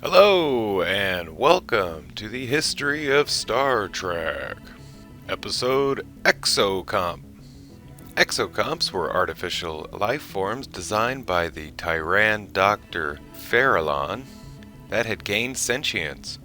Hello, and welcome to the history of Star Trek. Episode Exocomp. Exocomps were artificial life forms designed by the Tyran Dr. Farallon that had gained sentience.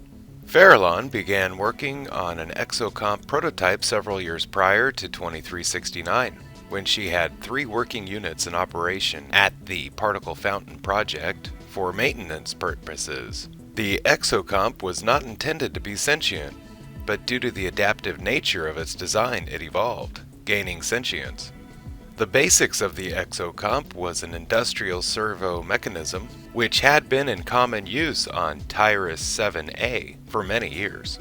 Farallon began working on an exocomp prototype several years prior to 2369, when she had 3 working units in operation at the Particle Fountain project for maintenance purposes. The exocomp was not intended to be sentient, but due to the adaptive nature of its design, it evolved, gaining sentience. The basics of the exocomp was an industrial servo mechanism, which had been in common use on Tyrus 7A for many years.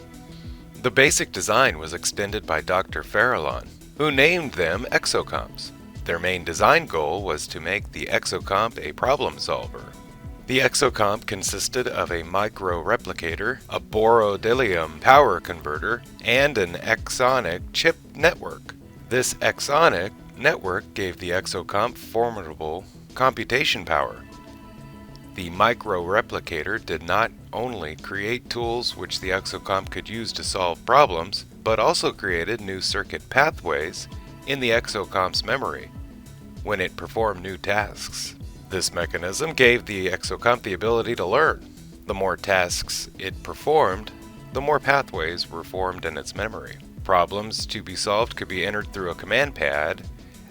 The basic design was extended by Dr. Farallon, who named them exocomps. Their main design goal was to make the exocomp a problem solver. The exocomp consisted of a micro-replicator, a boridium power converter, and an axionic chip network. This axionic network gave the exocomp formidable computation power. The micro-replicator did not only create tools which the exocomp could use to solve problems, but also created new circuit pathways in the exocomp's memory when it performed new tasks. This mechanism gave the exocomp the ability to learn. The more tasks it performed, the more pathways were formed in its memory. Problems to be solved could be entered through a command pad,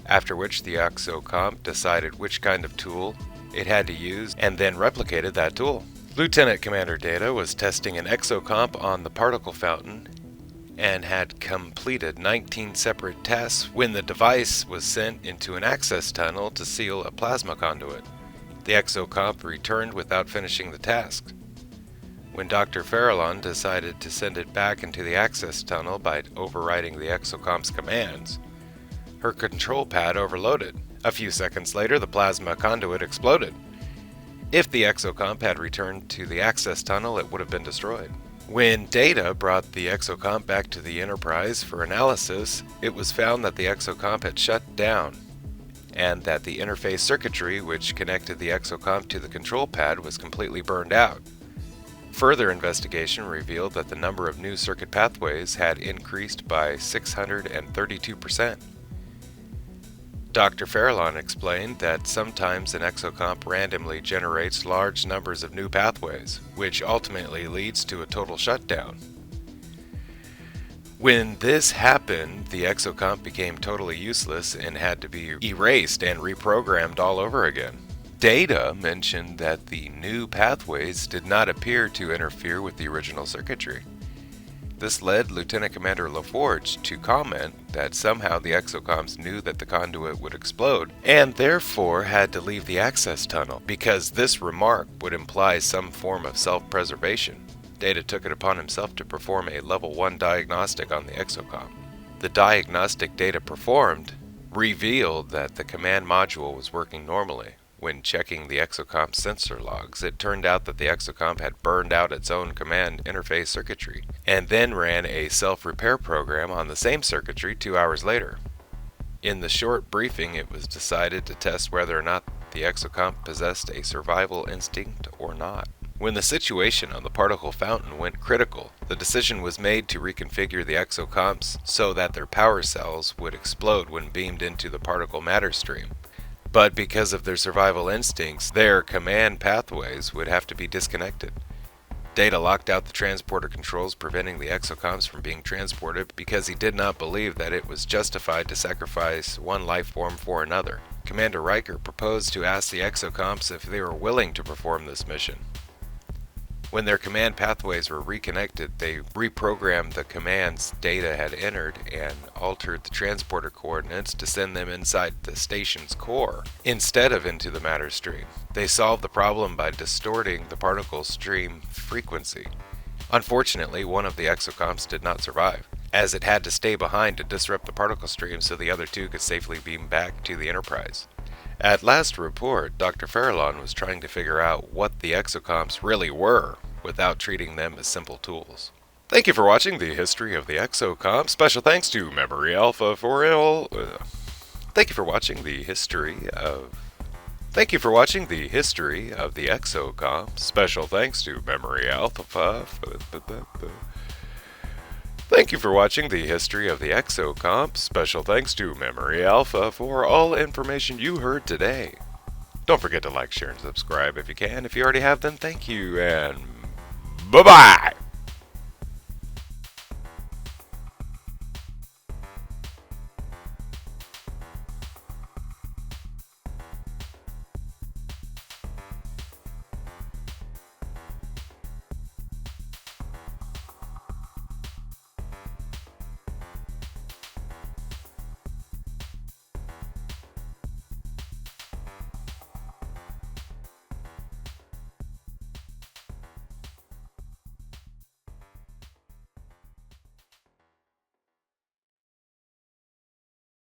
after which the exocomp decided which kind of tool it had to use and then replicated that tool. Lieutenant Commander Data was testing an exocomp on the Particle Fountain and had completed 19 separate tasks when the device was sent into an access tunnel to seal a plasma conduit. The exocomp returned without finishing the task. When Dr. Farallon decided to send it back into the access tunnel by overriding the exocomp's commands, her control pad overloaded. A few seconds later, the plasma conduit exploded. If the exocomp had returned to the access tunnel, it would have been destroyed. When Data brought the exocomp back to the Enterprise for analysis, it was found that the exocomp had shut down, and that the interface circuitry which connected the exocomp to the control pad was completely burned out. Further investigation revealed that the number of new circuit pathways had increased by 632%. Dr. Farallon explained that sometimes an exocomp randomly generates large numbers of new pathways, which ultimately leads to a total shutdown. When this happened, the exocomp became totally useless and had to be erased and reprogrammed all over again. Data mentioned that the new pathways did not appear to interfere with the original circuitry. This led Lieutenant Commander LaForge to comment that somehow the exocomps knew that the conduit would explode and therefore had to leave the access tunnel, because this remark would imply some form of self-preservation. Data took it upon himself to perform a level 1 diagnostic on the exocomp. The diagnostic Data performed revealed that the command module was working normally. When checking the exocomp's sensor logs, it turned out that the exocomp had burned out its own command interface circuitry, and then ran a self-repair program on the same circuitry 2 hours later. In the short briefing, it was decided to test whether or not the exocomp possessed a survival instinct or not. When the situation on the Particle Fountain went critical, the decision was made to reconfigure the exocomps so that their power cells would explode when beamed into the particle matter stream. But because of their survival instincts, their command pathways would have to be disconnected. Data locked out the transporter controls, preventing the exocomps from being transported because he did not believe that it was justified to sacrifice one life form for another. Commander Riker proposed to ask the exocomps if they were willing to perform this mission. When their command pathways were reconnected, they reprogrammed the commands Data had entered and altered the transporter coordinates to send them inside the station's core, instead of into the matter stream. They solved the problem by distorting the particle stream frequency. Unfortunately, one of the exocomps did not survive, as it had to stay behind to disrupt the particle stream so the other 2 could safely beam back to the Enterprise. At last report, Dr. Farallon was trying to figure out what the exocomps really were without treating them as simple tools. Thank you for watching the history of the exocomp. Special thanks to Memory Alpha for all. Thank you for watching the history of Thank you for watching the history of the Exocomp. Special thanks to Memory Alpha. Thank you for watching the history of the Exocomp. Special thanks to Memory Alpha for all information you heard today. Don't forget to like, share, and subscribe if you can. If you already have, then thank you, and bye-bye!